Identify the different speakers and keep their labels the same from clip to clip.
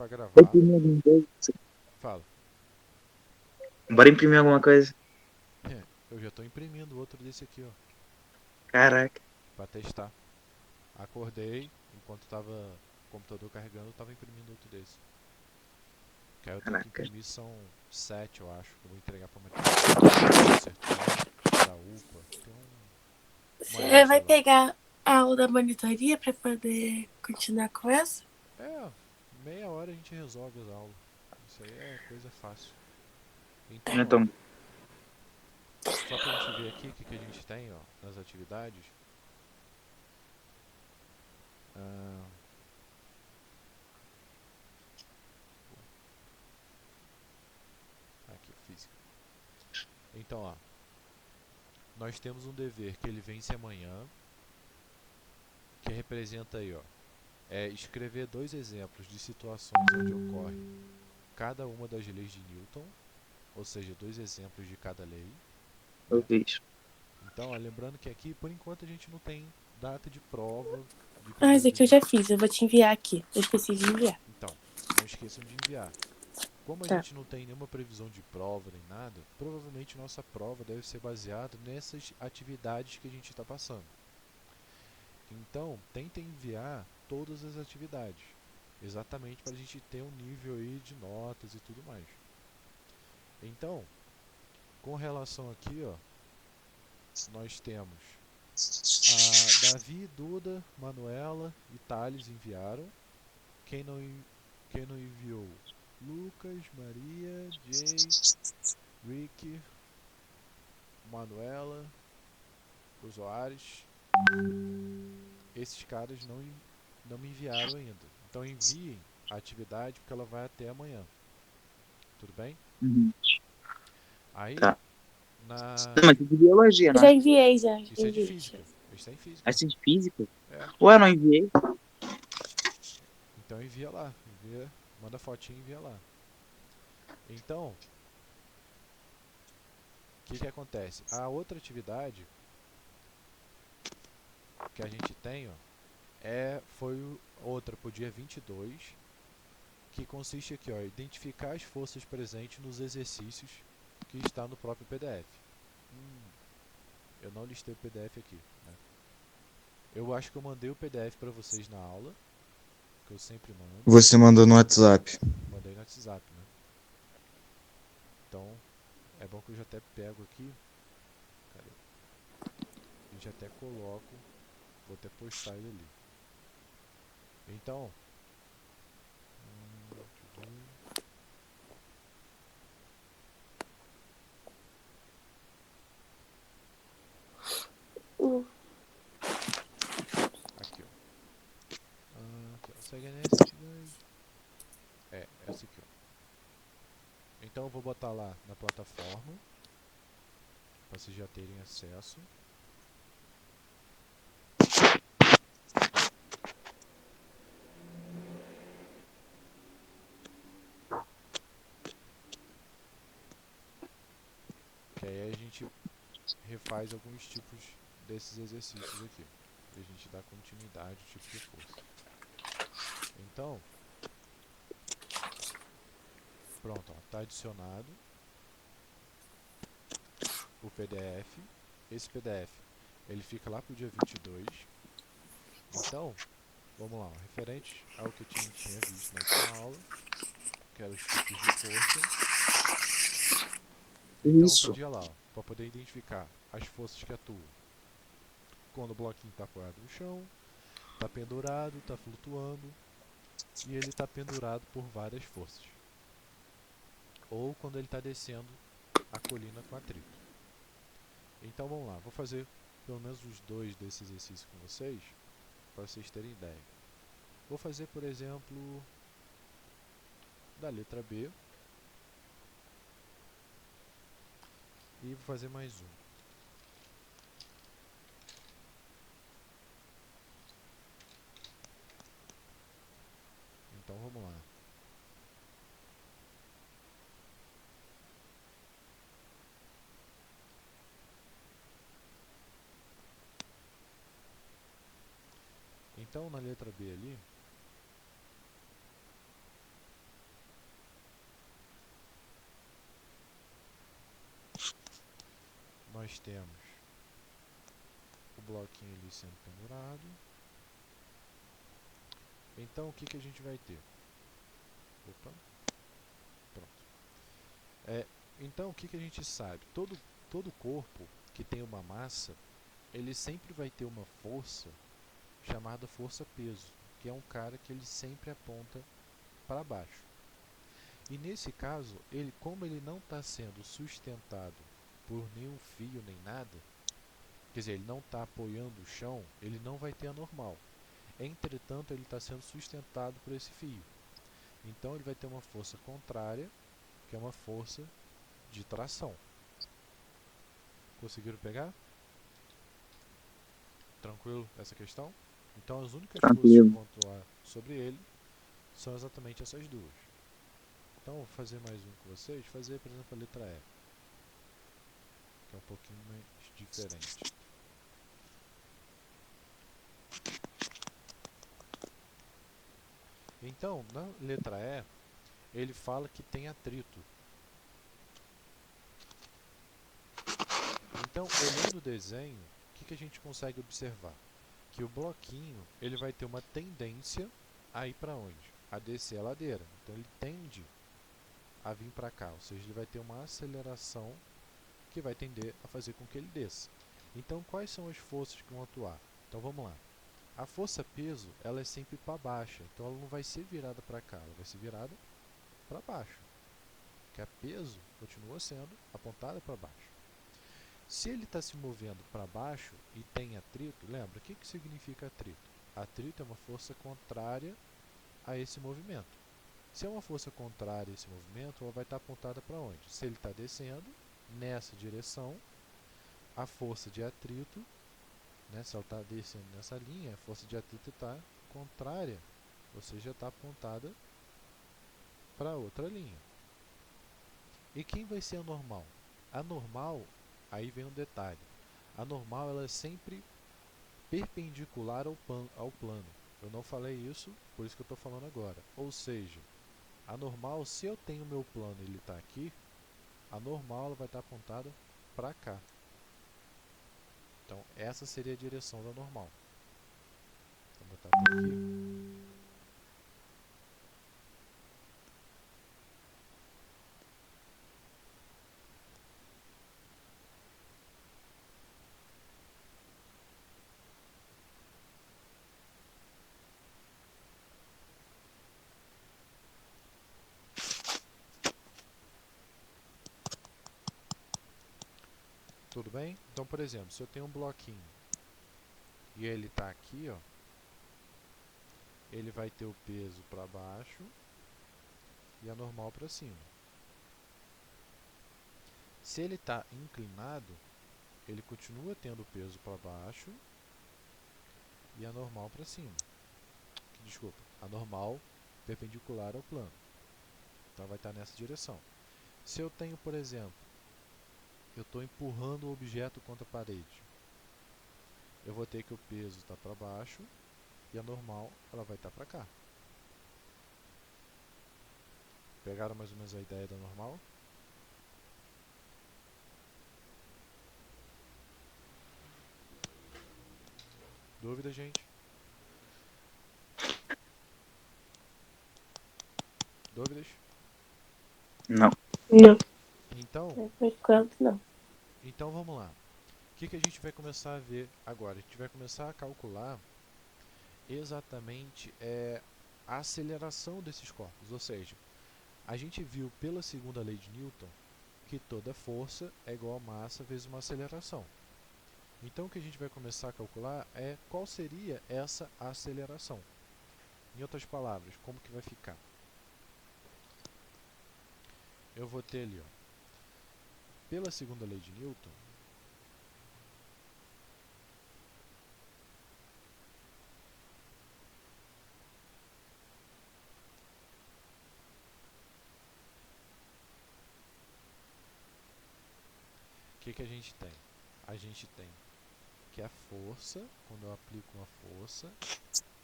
Speaker 1: pra
Speaker 2: Bora
Speaker 1: gravar.
Speaker 2: imprimir alguma coisa.
Speaker 1: Fala.
Speaker 2: Bora imprimir alguma coisa.
Speaker 1: Eu já tô imprimindo outro desse aqui, ó,
Speaker 2: Caraca,
Speaker 1: pra testar. Acordei, enquanto tava o computador carregando, eu tava imprimindo outro desse. Que aí eu tenho que
Speaker 2: caraca.
Speaker 1: imprimir são 7, eu acho, que eu vou entregar pra matemática, pro Sertão, pra UPA. Tem uma
Speaker 3: Você
Speaker 1: lista
Speaker 3: vai
Speaker 1: lá.
Speaker 3: pegar a aula da monitoria pra poder continuar com essa?
Speaker 1: É, meia hora a gente resolve as aulas. Isso aí é coisa fácil.
Speaker 2: Não é
Speaker 1: Então, ó,
Speaker 2: tão...
Speaker 1: só pra gente ver aqui o que a gente tem, ó, nas atividades. Ah, aqui, física. Então, ó, nós temos um dever que ele vence amanhã, que representa aí, ó, escrever dois exemplos de situações onde ocorre cada uma das leis de Newton, ou seja, dois exemplos de cada lei,
Speaker 2: Eu
Speaker 1: né?
Speaker 2: fiz.
Speaker 1: Então, ó, lembrando que aqui, por enquanto, a gente não tem data de prova de
Speaker 3: Ah,
Speaker 1: primeiro
Speaker 3: esse aqui eu
Speaker 1: bimestre.
Speaker 3: já fiz, eu vou te enviar aqui. Eu esqueci de enviar.
Speaker 1: Então, não esqueçam de enviar. Como a
Speaker 3: Tá.
Speaker 1: gente não tem nenhuma previsão de prova nem nada, provavelmente nossa prova deve ser baseada nessas atividades que a gente está passando. Então, tentem enviar todas as atividades, exatamente para a gente ter um nível aí de notas e tudo mais. Então, com relação aqui, ó, nós temos a Davi, Duda, Manuela e Thales enviaram. Quem não, quem não enviou? Lucas, Maria, Jay, Rick, Manuela, os Soares. Esses caras não me enviaram ainda. Então enviem a atividade porque ela vai até amanhã. Tudo bem?
Speaker 2: Uhum.
Speaker 1: Aí,
Speaker 2: Tá.
Speaker 1: na.
Speaker 2: Não, mas é de biologia,
Speaker 3: Eu
Speaker 2: não é?
Speaker 3: já enviei, já
Speaker 1: Isso é de
Speaker 3: enviei.
Speaker 1: física. Isso é em física.
Speaker 2: Essa é de física?
Speaker 1: É.
Speaker 2: Ué, eu não enviei.
Speaker 1: Então envia lá. Envia, manda fotinho e envia lá. Então, o que acontece? A outra atividade que a gente tem, ó, foi outra pro dia 22, que consiste aqui, ó, identificar as forças presentes nos exercícios que está no próprio PDF. Eu não listei o PDF aqui, né? Eu acho que eu mandei o PDF para vocês na aula, que eu sempre mando.
Speaker 4: Você mandou no WhatsApp.
Speaker 1: Mandei no WhatsApp, né? Então, é bom que eu já até pego aqui, cadê? E já até coloco, vou até postar ele ali. Então,
Speaker 3: Hum.
Speaker 1: aqui, ó. Aqui, ó. Segue nessa atividade. Essa aqui, ó. Então eu vou botar lá na plataforma, para vocês já terem acesso. Que aí a gente refaz alguns tipos desses exercícios aqui. E a gente dá continuidade ao tipo de força. Então, pronto, está adicionado o PDF. Esse PDF ele fica lá para o dia 22. Então, vamos lá, ó, referente ao que a gente tinha visto na última aula, que eram os tipos de força. Então,
Speaker 2: Isso.
Speaker 1: podia lá, para poder identificar as forças que atuam quando o bloquinho está apoiado no chão, está pendurado, está flutuando e ele está pendurado por várias forças. Ou quando ele está descendo a colina com atrito. Então vamos lá, vou fazer pelo menos os dois desses exercícios com vocês, para vocês terem ideia. Vou fazer, por exemplo, da letra B e vou fazer mais um. Então vamos lá. Então na letra B ali, nós temos o bloquinho ali sendo pendurado. Então o que, que a gente vai ter? Opa, pronto. Então o que, que a gente sabe? Todo corpo que tem uma massa, ele sempre vai ter uma força chamada força-peso, que é um cara que ele sempre aponta para baixo. E nesse caso, como ele não está sendo sustentado por nenhum fio nem nada, quer dizer, ele não está apoiando o chão, ele não vai ter a normal. Entretanto, ele está sendo sustentado por esse fio. Então ele vai ter uma força contrária, que é uma força de tração. Conseguiram pegar? Tranquilo essa questão? Então as únicas forças que
Speaker 2: Tranquilo.
Speaker 1: vão atuar sobre ele são exatamente essas duas. Então vou fazer mais um com vocês, fazer por exemplo a letra E, que é um pouquinho mais diferente. Então, na letra E, ele fala que tem atrito. Então, olhando o desenho, o que a gente consegue observar? Que o bloquinho ele vai ter uma tendência a ir para onde? A descer a ladeira. Então, ele tende a vir para cá, ou seja, ele vai ter uma aceleração que vai tender a fazer com que ele desça. Então, quais são as forças que vão atuar? Então, vamos lá. A força-peso, ela é sempre para baixo, então ela não vai ser virada para cá, ela vai ser virada para baixo, porque a peso continua sendo apontada para baixo. Se ele está se movendo para baixo e tem atrito, lembra, o que significa atrito? Atrito é uma força contrária a esse movimento. Se é uma força contrária a esse movimento, ela vai estar apontada para onde? Se ele está descendo, nessa direção, a força de atrito, né, se ela está descendo nessa linha, a força de atrito está contrária, ou seja, está apontada para outra linha. E quem vai ser a normal? A normal, aí vem um detalhe, a normal ela é sempre perpendicular ao plano. Eu não falei isso, por isso que eu estou falando agora. Ou seja, a normal, se eu tenho meu plano e ele está aqui, a normal ela vai estar apontada para cá. Então, essa seria a direção da normal. Vou botar até aqui. Tudo bem? Então, por exemplo, se eu tenho um bloquinho e ele está aqui, ó, ele vai ter o peso para baixo e a normal para cima. Se ele está inclinado, ele continua tendo o peso para baixo e a normal para cima. Desculpa, a normal perpendicular ao plano. Então vai estar nessa direção. Se eu tenho, por exemplo, eu estou empurrando o objeto contra a parede, eu vou ter que o peso está para baixo e a normal ela vai estar para cá. Pegaram mais ou menos a ideia da normal? Dúvida, gente? Dúvidas?
Speaker 2: Não.
Speaker 3: Não,
Speaker 1: Então,
Speaker 3: por enquanto não.
Speaker 1: então vamos lá. O que a gente vai começar a ver agora? A gente vai começar a calcular exatamente a aceleração desses corpos. Ou seja, a gente viu pela segunda lei de Newton que toda força é igual a massa vezes uma aceleração. Então o que a gente vai começar a calcular é qual seria essa aceleração. Em outras palavras, como que vai ficar? Eu vou ter ali, ó, pela segunda lei de Newton, o que a gente tem? A gente tem que a força, quando eu aplico uma força,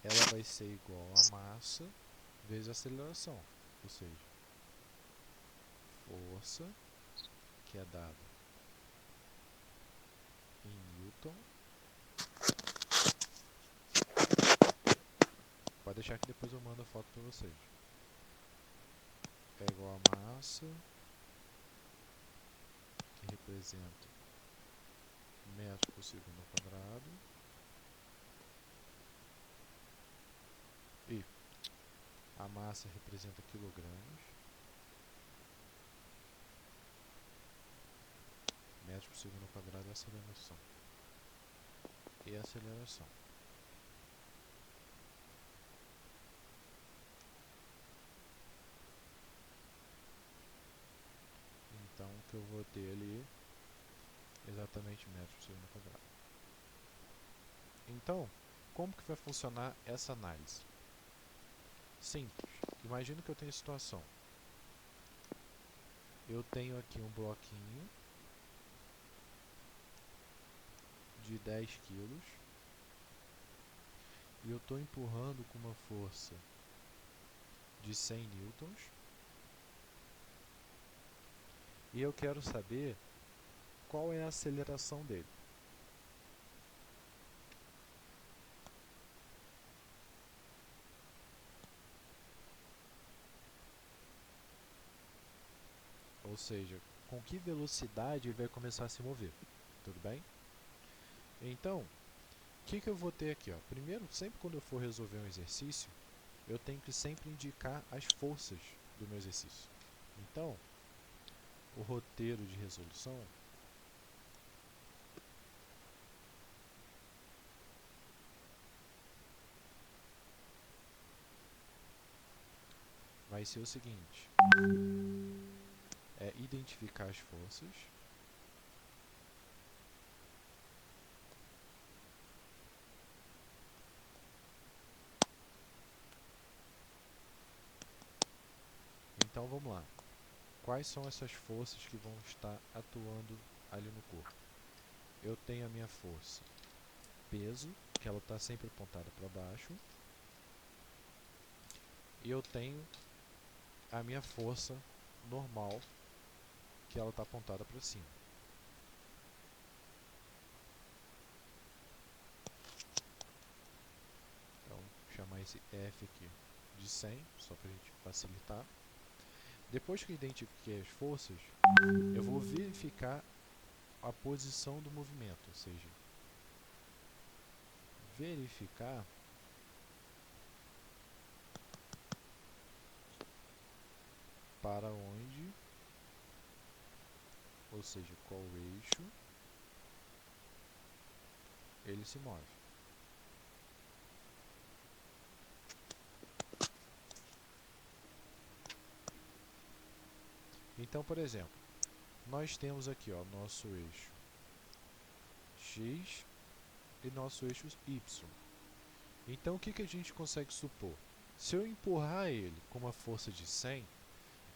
Speaker 1: ela vai ser igual a massa vezes a aceleração. Ou seja, força que é dada em Newton. Pode deixar que depois eu mando a foto para vocês. É igual a massa, que representa metro por segundo ao quadrado. E a massa representa quilogramas. Metro por segundo ao quadrado é aceleração. E aceleração. Então, o que eu vou ter ali é exatamente metro por segundo ao quadrado. Então, como que vai funcionar essa análise? Simples. Imagina que eu tenho a situação. Eu tenho aqui um bloquinho de 10 quilos e eu estou empurrando com uma força de 100 newtons e eu quero saber qual é a aceleração dele. Ou seja, com que velocidade ele vai começar a se mover. Tudo bem? Então, o que eu vou ter aqui? Ó? Primeiro, sempre quando eu for resolver um exercício, eu tenho que sempre indicar as forças do meu exercício. Então, o roteiro de resolução vai ser o seguinte: é identificar as forças, então vamos lá. Quais são essas forças que vão estar atuando ali no corpo? Eu tenho a minha força peso, que ela está sempre apontada para baixo, e eu tenho a minha força normal, que ela está apontada para cima. Então, vou chamar esse F aqui de 100, só para a gente facilitar. Depois que eu identifiquei as forças, eu vou verificar a posição do movimento, ou seja, verificar para onde, ou seja, qual eixo ele se move. Então, por exemplo, nós temos aqui nosso eixo X e nosso eixo Y. Então, o que a gente consegue supor? Se eu empurrar ele com uma força de 100,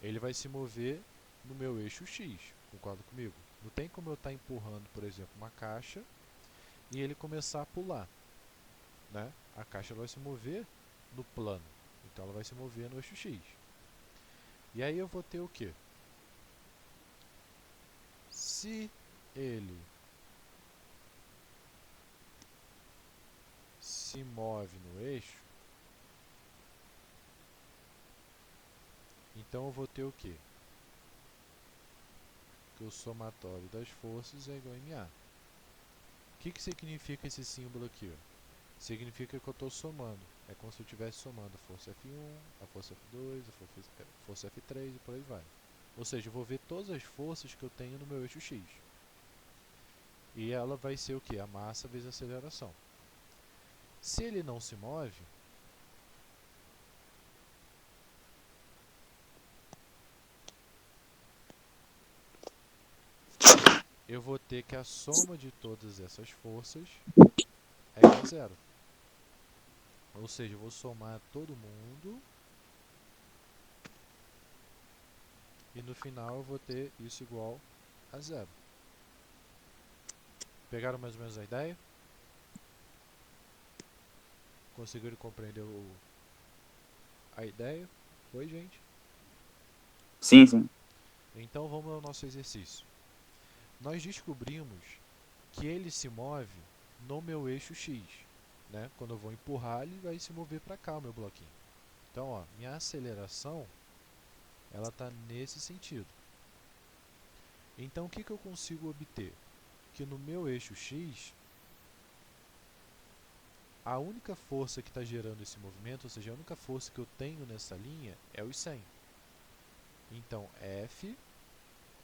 Speaker 1: ele vai se mover no meu eixo X. Concorda comigo? Não tem como eu estar empurrando, por exemplo, uma caixa e ele começar a pular, né? A caixa vai se mover no plano, então ela vai se mover no eixo X. E aí eu vou ter o quê? Se ele se move no eixo, então eu vou ter o quê? Que o somatório das forças é igual a MA. O que significa esse símbolo aqui? Ó? Significa que eu estou somando. É como se eu estivesse somando a força F1, a força F2, a força F3 e por aí vai. Ou seja, eu vou ver todas as forças que eu tenho no meu eixo X. E ela vai ser o quê? A massa vezes a aceleração. Se ele não se move, eu vou ter que a soma de todas essas forças é igual a zero. Ou seja, eu vou somar todo mundo e no final eu vou ter isso igual a zero. Pegaram mais ou menos a ideia? Conseguiram compreender a ideia? Foi, gente?
Speaker 2: Sim, sim.
Speaker 1: Então vamos ao nosso exercício. Nós descobrimos que ele se move no meu eixo X, né? Quando eu vou empurrar, ele vai se mover para cá, o meu bloquinho. Então, ó, minha aceleração, ela está nesse sentido. Então, o que eu consigo obter? Que no meu eixo X, a única força que está gerando esse movimento, ou seja, a única força que eu tenho nessa linha é os 100. Então, F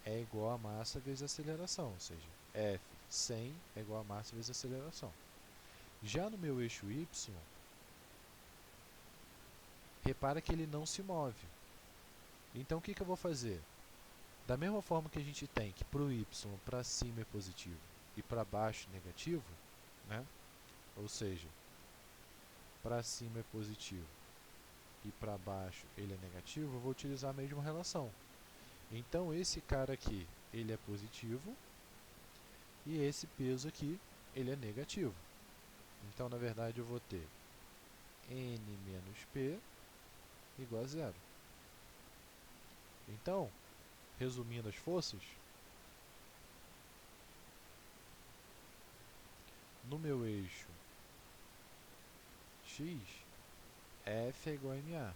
Speaker 1: é igual a massa vezes a aceleração, ou seja, F 100 é igual a massa vezes a aceleração. Já no meu eixo Y, repara que ele não se move. Então, o que eu vou fazer? Da mesma forma que a gente tem que para o Y, para cima é positivo e para baixo negativo, né? Ou seja, para cima é positivo e para baixo ele é negativo, eu vou utilizar a mesma relação. Então, esse cara aqui, ele é positivo e esse peso aqui, ele é negativo. Então, na verdade, eu vou ter N menos P igual a zero. Então, resumindo as forças, no meu eixo X, F é igual a MA.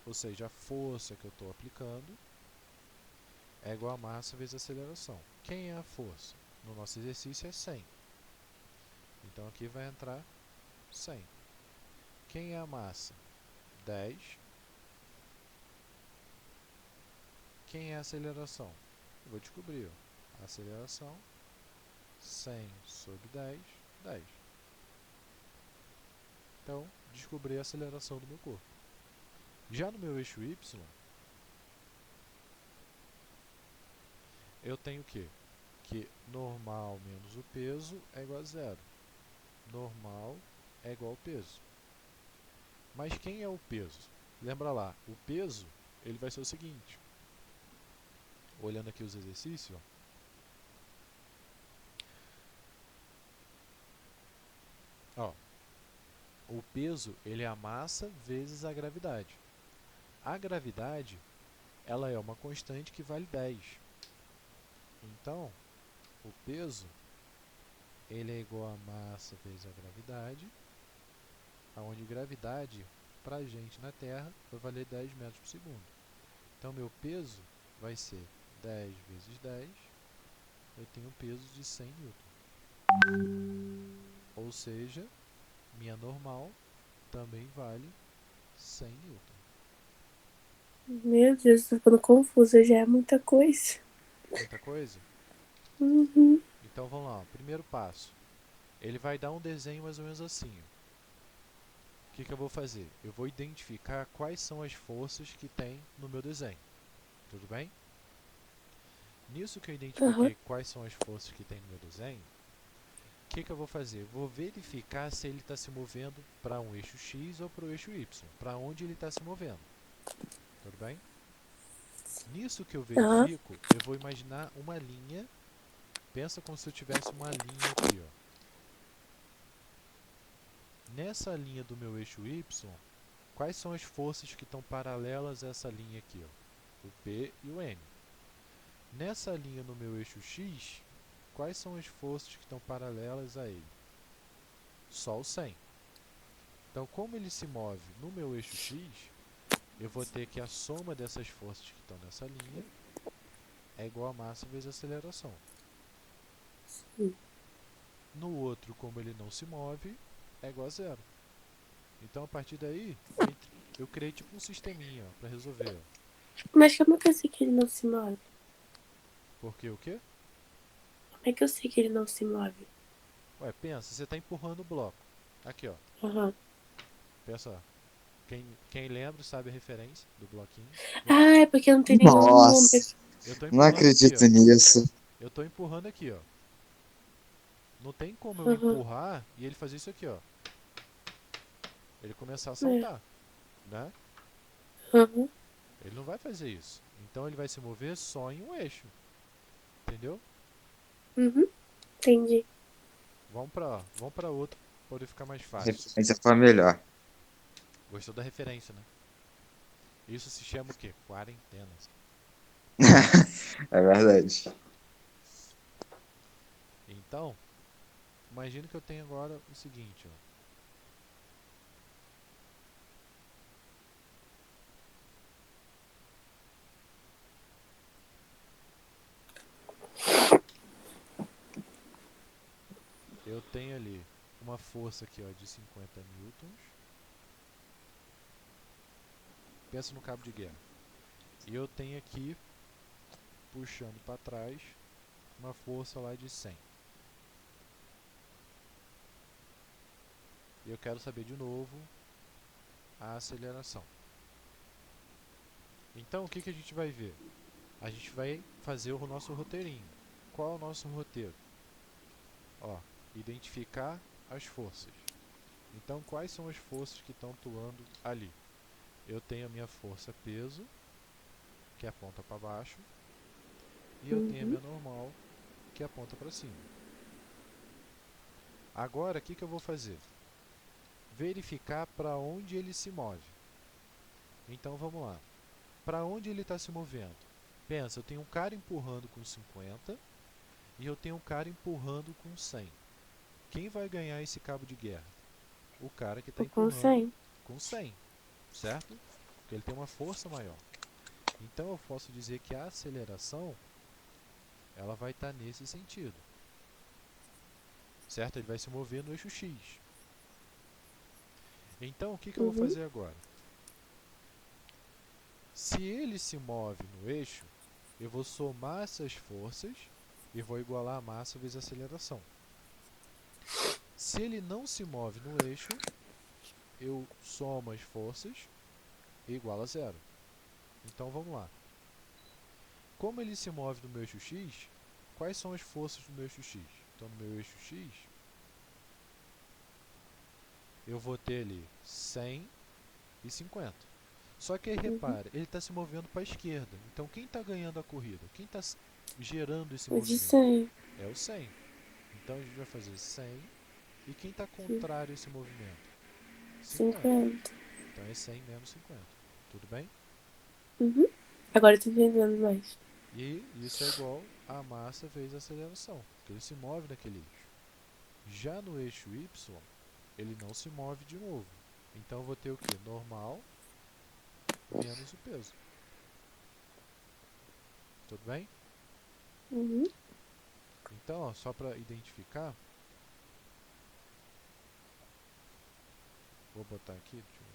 Speaker 1: Ou seja, a força que eu estou aplicando é igual a massa vezes a aceleração. Quem é a força? No nosso exercício é 100. Então aqui vai entrar 100. Quem é a massa? 10. Quem é a aceleração? Eu vou descobrir. Ó. A aceleração, 100 sobre 10, 10. Então, descobri a aceleração do meu corpo. Já no meu eixo Y, eu tenho o quê? Que normal menos o peso é igual a zero. Normal é igual ao peso. Mas quem é o peso? Lembra lá, o peso ele vai ser o seguinte. Olhando aqui os exercícios, ó, o peso ele é a massa vezes a gravidade. A gravidade ela é uma constante que vale 10. Então, o peso ele é igual a massa vezes a gravidade, onde gravidade para a gente na Terra vai valer 10 metros por segundo. Então, meu peso vai ser 10 vezes 10, eu tenho um peso de 100 newton. Ou seja, minha normal também vale 100 newton.
Speaker 3: Meu Deus, tô ficando confusa, já é muita coisa.
Speaker 1: Muita coisa?
Speaker 3: Uhum.
Speaker 1: Então, vamos lá. Primeiro passo. Ele vai dar um desenho mais ou menos assim. O que eu vou fazer? Eu vou identificar quais são as forças que tem no meu desenho. Tudo bem? Nisso que eu identifiquei quais são as forças que tem no meu desenho, o que eu vou fazer? Vou verificar se ele está se movendo para um eixo X ou para o eixo Y. Para onde ele está se movendo. Tudo bem? Nisso que eu verifico, eu vou imaginar uma linha. Pensa como se eu tivesse uma linha aqui, ó. Nessa linha do meu eixo Y, quais são as forças que estão paralelas a essa linha aqui, ó? O P e o N. Nessa linha no meu eixo X, quais são as forças que estão paralelas a ele? Só o 100. Então, como ele se move no meu eixo X, eu vou ter que a soma dessas forças que estão nessa linha é igual a massa vezes a aceleração. No outro, como ele não se move, é igual a zero. Então, a partir daí, eu criei tipo um sisteminha para resolver. Ó.
Speaker 3: Mas como é que eu sei que ele não se move?
Speaker 1: Porque o quê?
Speaker 3: Como é que eu sei que ele não se move?
Speaker 1: Ué, pensa, você está empurrando o bloco. Aqui, ó.
Speaker 3: Uhum.
Speaker 1: Pensa, ó. Quem lembra sabe a referência do bloquinho.
Speaker 3: Ah, é porque não tem nenhum número.
Speaker 2: Nossa,
Speaker 1: Eu tô
Speaker 2: não
Speaker 1: empurrando aqui,
Speaker 2: acredito
Speaker 1: ó.
Speaker 2: nisso.
Speaker 1: Eu tô empurrando aqui, ó. Não tem como eu
Speaker 3: Uhum.
Speaker 1: empurrar e ele fazer isso aqui, ó. Ele começar a
Speaker 3: É.
Speaker 1: saltar, né?
Speaker 3: Uhum.
Speaker 1: Ele não vai fazer isso. Então ele vai se mover só em um eixo. Entendeu?
Speaker 3: Uhum. Entendi.
Speaker 1: Vamos pra outro, pra poder ficar mais
Speaker 2: A
Speaker 1: fácil.
Speaker 2: referência foi melhor.
Speaker 1: Gostou da referência, né? Isso se chama o quê? Quarentena.
Speaker 2: É verdade.
Speaker 1: Então, imagina que eu tenho agora o seguinte, ó. Eu tenho ali uma força aqui, ó, de 50 newtons. Pensa no cabo de guerra. E eu tenho aqui, puxando para trás, uma força lá de 100. E eu quero saber de novo a aceleração. Então, o que a gente vai ver? A gente vai fazer o nosso roteirinho. Qual é o nosso roteiro? Ó, identificar as forças. Então, quais são as forças que estão atuando ali? Eu tenho a minha força peso, que aponta para baixo, e eu tenho a
Speaker 3: Uhum.
Speaker 1: minha normal, que aponta para cima. Agora, o que eu vou fazer? Verificar para onde ele se move. Então, vamos lá. Para onde ele está se movendo? Pensa, eu tenho um cara empurrando com 50 e eu tenho um cara empurrando com 100. Quem vai ganhar esse cabo de guerra? O cara que está
Speaker 3: O com
Speaker 1: empurrando
Speaker 3: 100.
Speaker 1: com 100, certo? Porque ele tem uma força maior. Então eu posso dizer que a aceleração ela vai estar nesse sentido, certo? Ele vai se mover no eixo X. Então o que eu vou
Speaker 3: Uhum.
Speaker 1: fazer agora? Se ele se move no eixo, eu vou somar essas forças e vou igualar a massa vezes a aceleração. Se ele não se move no eixo, eu somo as forças e igualo a zero. Então vamos lá. Como ele se move no meu eixo X, quais são as forças do meu eixo X? Então no meu eixo X, eu vou ter ali 100 e 50. Só que aí
Speaker 3: Uhum.
Speaker 1: repara, ele está se movendo para a esquerda. Então quem está ganhando a corrida? Quem está gerando esse
Speaker 3: O de
Speaker 1: movimento?
Speaker 3: 100.
Speaker 1: É o 100. Então a gente vai fazer 100. E quem está
Speaker 3: Sim.
Speaker 1: contrário a esse movimento? 50.
Speaker 3: 50.
Speaker 1: Então é 100 menos 50. Tudo bem?
Speaker 3: Uhum. Agora eu tô entendendo mais.
Speaker 1: E isso é igual a massa vezes a aceleração, porque ele se move naquele eixo. Já no eixo Y, ele não se move de novo. Então eu vou ter o que? Normal menos o peso. Tudo bem?
Speaker 3: Uhum.
Speaker 1: Então, ó, só para identificar, vou botar aqui. Deixa eu...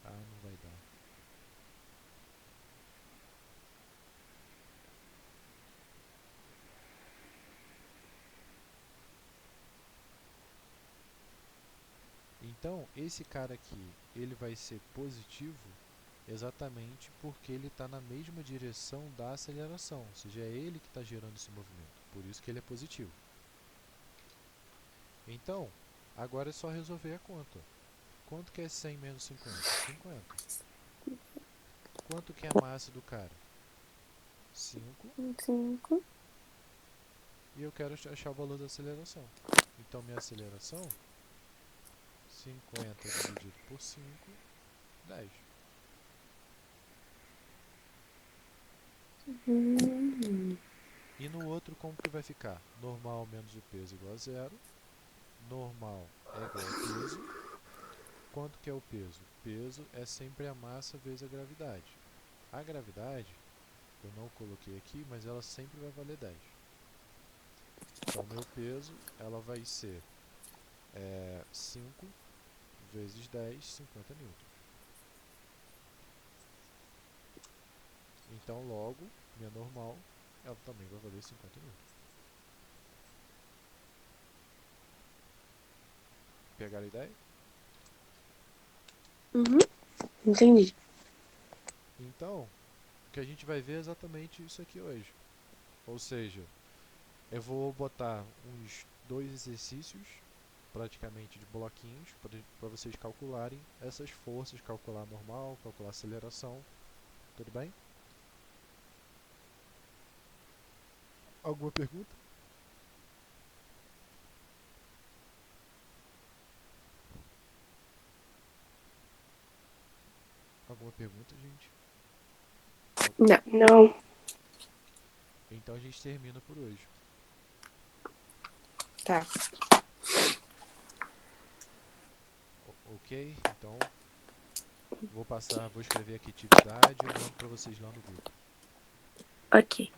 Speaker 1: Ah, não vai dar. Então, esse cara aqui, ele vai ser positivo exatamente porque ele está na mesma direção da aceleração, ou seja, é ele que está gerando esse movimento, por isso que ele é positivo. Então, agora é só resolver a conta. Quanto que é 100 menos 50? 50. Quanto que é a massa do cara? 5.
Speaker 3: 5.
Speaker 1: E eu quero achar o valor da aceleração. Então, minha aceleração, 50 dividido por 5, 10. E no outro, como que vai ficar? Normal menos o peso igual a zero. Normal é igual a peso. Quanto que é o peso? Peso é sempre a massa vezes a gravidade. A gravidade, eu não coloquei aqui, mas ela sempre vai valer 10. Então, meu peso, ela vai ser 5 vezes 10, 50 newtons. Então, logo, minha normal, ela também vai valer 50 newtons. Pegaram a ideia?
Speaker 3: Uhum. Entendi.
Speaker 1: Então, o que a gente vai ver é exatamente isso aqui hoje. Ou seja, eu vou botar uns 2 exercícios, praticamente de bloquinhos, para vocês calcularem essas forças, calcular normal, calcular aceleração. Tudo bem? Alguma pergunta? Alguma pergunta, gente?
Speaker 3: Não, não.
Speaker 1: Então a gente termina por hoje.
Speaker 3: Tá.
Speaker 1: Ok? Então vou escrever aqui atividade e eu mando para vocês lá no grupo.
Speaker 3: Ok.